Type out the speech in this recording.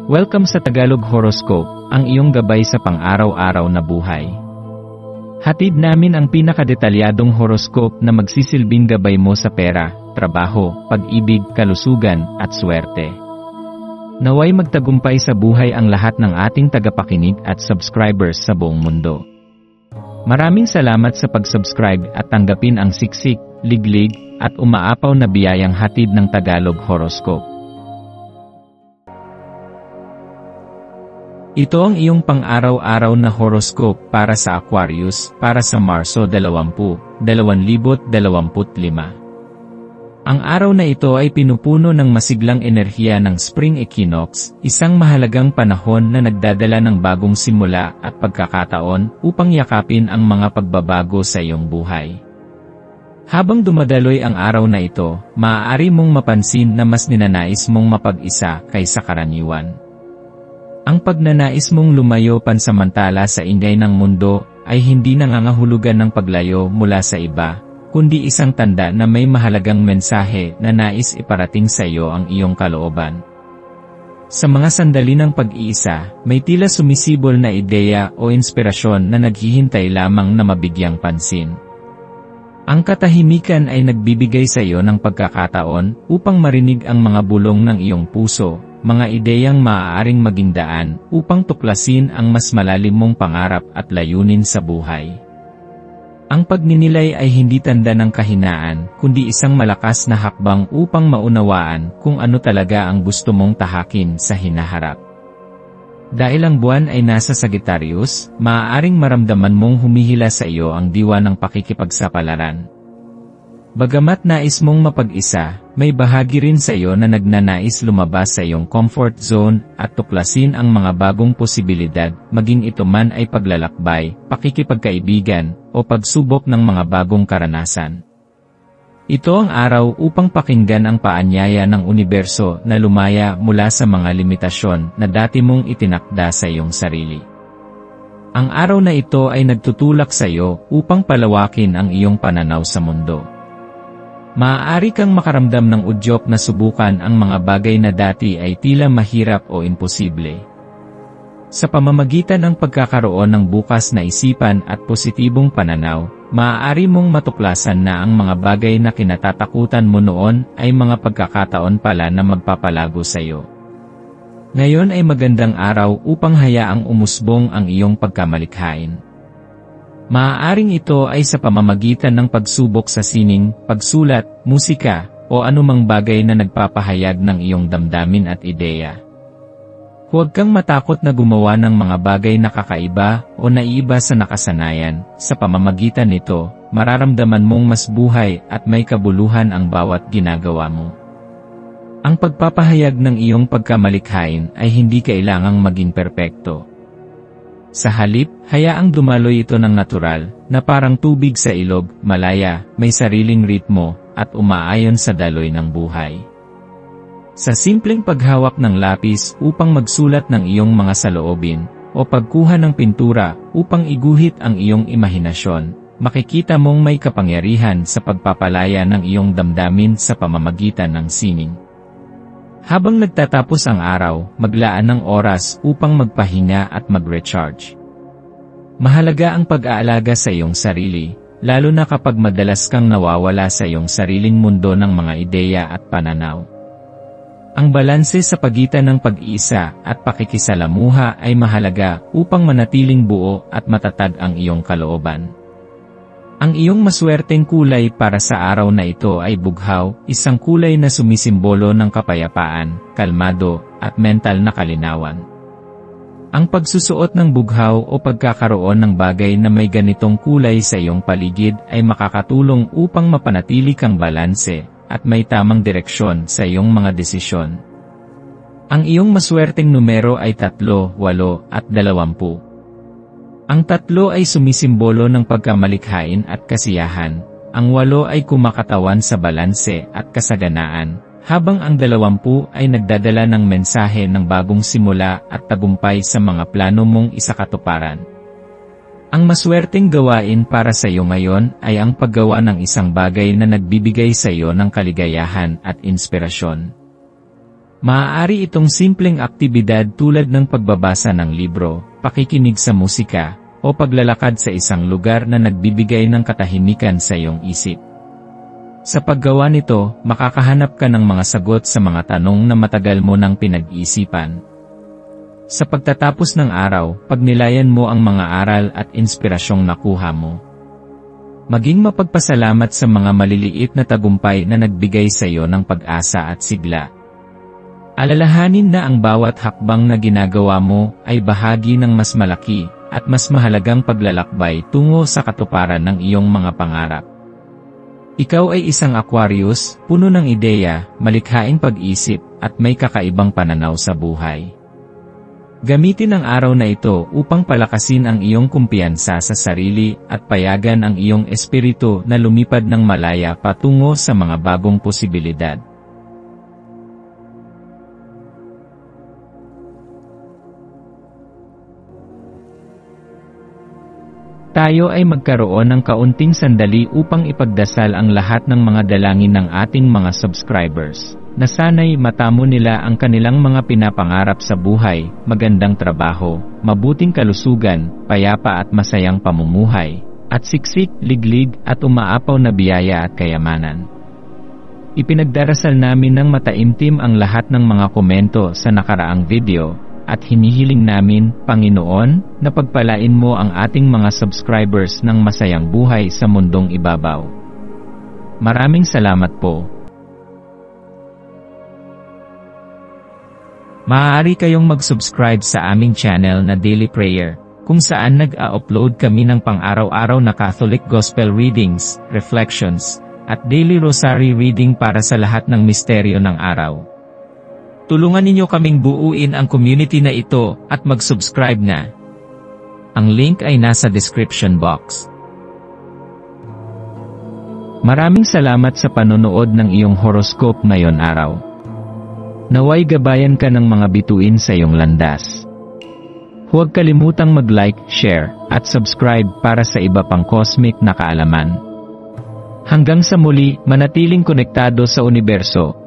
Welcome sa Tagalog Horoscope, ang iyong gabay sa pang-araw-araw na buhay. Hatid namin ang pinakadetalyadong horoscope na magsisilbing gabay mo sa pera, trabaho, pag-ibig, kalusugan, at swerte. Naway magtagumpay sa buhay ang lahat ng ating tagapakinig at subscribers sa buong mundo. Maraming salamat sa pag-subscribe at tanggapin ang siksik, liglig, at umaapaw na biyayang hatid ng Tagalog Horoscope. Ito ang iyong pang-araw-araw na horoscope para sa Aquarius, para sa Marso 20, 2025. Ang araw na ito ay pinupuno ng masiglang enerhiya ng Spring Equinox, isang mahalagang panahon na nagdadala ng bagong simula at pagkakataon upang yakapin ang mga pagbabago sa iyong buhay. Habang dumadaloy ang araw na ito, maaari mong mapansin na mas ninanais mong mapag-isa kaysa karaniwan. Ang pagnanais mong lumayo pansamantala sa ingay ng mundo ay hindi nangangahulugan ng paglayo mula sa iba, kundi isang tanda na may mahalagang mensahe na nais iparating sa iyo ang iyong kalooban. Sa mga sandali ng pag-iisa, may tila sumisibol na ideya o inspirasyon na naghihintay lamang na mabigyang pansin. Ang katahimikan ay nagbibigay sa iyo ng pagkakataon upang marinig ang mga bulong ng iyong puso, mga ideyang maaaring maging daan upang tuklasin ang mas malalim mong pangarap at layunin sa buhay. Ang pagninilay ay hindi tanda ng kahinaan, kundi isang malakas na hakbang upang maunawaan kung ano talaga ang gusto mong tahakin sa hinaharap. Dahil ang buwan ay nasa Sagittarius, maaaring maramdaman mong humihila sa iyo ang diwa ng pakikipagsapalaran. Bagamat nais mong mapag-isa, may bahagi rin sa iyo na nagnanais lumabas sa iyong comfort zone at tuklasin ang mga bagong posibilidad, maging ito man ay paglalakbay, pakikipagkaibigan, o pagsubok ng mga bagong karanasan. Ito ang araw upang pakinggan ang paanyaya ng universo na lumaya mula sa mga limitasyon na dati mong itinakda sa iyong sarili. Ang araw na ito ay nagtutulak sa iyo upang palawakin ang iyong pananaw sa mundo. Maaari kang makaramdam ng udyok na subukan ang mga bagay na dati ay tila mahirap o imposible. Sa pamamagitan ng pagkakaroon ng bukas na isipan at positibong pananaw, maaari mong matuklasan na ang mga bagay na kinatatakutan mo noon ay mga pagkakataon pala na magpapalago sa iyo. Ngayon ay magandang araw upang hayaang umusbong ang iyong pagkamalikhain. Maaaring ito ay sa pamamagitan ng pagsubok sa sining, pagsulat, musika, o anumang bagay na nagpapahayag ng iyong damdamin at ideya. Huwag kang matakot na gumawa ng mga bagay na kakaiba o naiiba sa nakasanayan. Sa pamamagitan nito, mararamdaman mong mas buhay at may kabuluhan ang bawat ginagawa mo. Ang pagpapahayag ng iyong pagkamalikhain ay hindi kailangang maging perpekto. Sa halip, hayaang dumaloy ito ng natural, na parang tubig sa ilog, malaya, may sariling ritmo, at umaayon sa daloy ng buhay. Sa simpleng paghawak ng lapis upang magsulat ng iyong mga saloobin, o pagkuha ng pintura upang iguhit ang iyong imahinasyon, makikita mong may kapangyarihan sa pagpapalaya ng iyong damdamin sa pamamagitan ng sining. Habang nagtatapos ang araw, maglaan ng oras upang magpahinga at mag-recharge. Mahalaga ang pag-aalaga sa iyong sarili, lalo na kapag madalas kang nawawala sa iyong sariling mundo ng mga ideya at pananaw. Ang balanse sa pagitan ng pag-iisa at pakikisalamuha ay mahalaga upang manatiling buo at matatag ang iyong kalooban. Ang iyong maswerteng kulay para sa araw na ito ay bughaw, isang kulay na sumisimbolo ng kapayapaan, kalmado, at mental na kalinawan. Ang pagsusuot ng bughaw o pagkakaroon ng bagay na may ganitong kulay sa iyong paligid ay makakatulong upang mapanatili kang balanse at may tamang direksyon sa iyong mga desisyon. Ang iyong maswerteng numero ay 3, 8, at 20. Ang 3 ay sumisimbolo ng pagkamalikhain at kasiyahan, ang 8 ay kumakatawan sa balanse at kasaganaan, habang ang 20 ay nagdadala ng mensahe ng bagong simula at tagumpay sa mga plano mong isakatuparan. Ang maswerteng gawain para sa iyo ngayon ay ang paggawa ng isang bagay na nagbibigay sa iyo ng kaligayahan at inspirasyon. Maaari itong simpleng aktibidad tulad ng pagbabasa ng libro, pakikinig sa musika, o paglalakad sa isang lugar na nagbibigay ng katahimikan sa iyong isip. Sa paggawa nito, makakahanap ka ng mga sagot sa mga tanong na matagal mo nang pinag-iisipan. Sa pagtatapos ng araw, pagnilayan mo ang mga aral at inspirasyong nakuha mo. Maging mapagpasalamat sa mga maliliit na tagumpay na nagbigay sa iyo ng pag-asa at sigla. Alalahanin na ang bawat hakbang na ginagawa mo ay bahagi ng mas malaki at mas mahalagang paglalakbay tungo sa katuparan ng iyong mga pangarap. Ikaw ay isang Aquarius, puno ng ideya, malikhaing pag-isip, at may kakaibang pananaw sa buhay. Gamitin ang araw na ito upang palakasin ang iyong kumpiyansa sa sarili at payagan ang iyong espiritu na lumipad ng malaya patungo sa mga bagong posibilidad. Tayo ay magkaroon ng kaunting sandali upang ipagdasal ang lahat ng mga dalangin ng ating mga subscribers, na sana'y matamo nila ang kanilang mga pinapangarap sa buhay, magandang trabaho, mabuting kalusugan, payapa at masayang pamumuhay, at siksik, liglig, at umaapaw na biyaya at kayamanan. Ipinagdarasal namin ng mataimtim ang lahat ng mga komento sa nakaraang video, at hinihiling namin, Panginoon, na pagpalain mo ang ating mga subscribers ng masayang buhay sa mundong ibabaw. Maraming salamat po. Maaari kayong mag-subscribe sa aming channel na Daily Prayer, kung saan nag-a-upload kami ng pang-araw-araw na Catholic Gospel Readings, Reflections, at Daily Rosary Reading para sa lahat ng misteryo ng araw. Tulungan ninyo kaming buuin ang community na ito at mag-subscribe na. Ang link ay nasa description box. Maraming salamat sa panonood ng iyong horoscope ngayon araw. Naway gabayan ka ng mga bituin sa iyong landas. Huwag kalimutang mag-like, share, at subscribe para sa iba pang cosmic na kaalaman. Hanggang sa muli, manatiling konektado sa universo.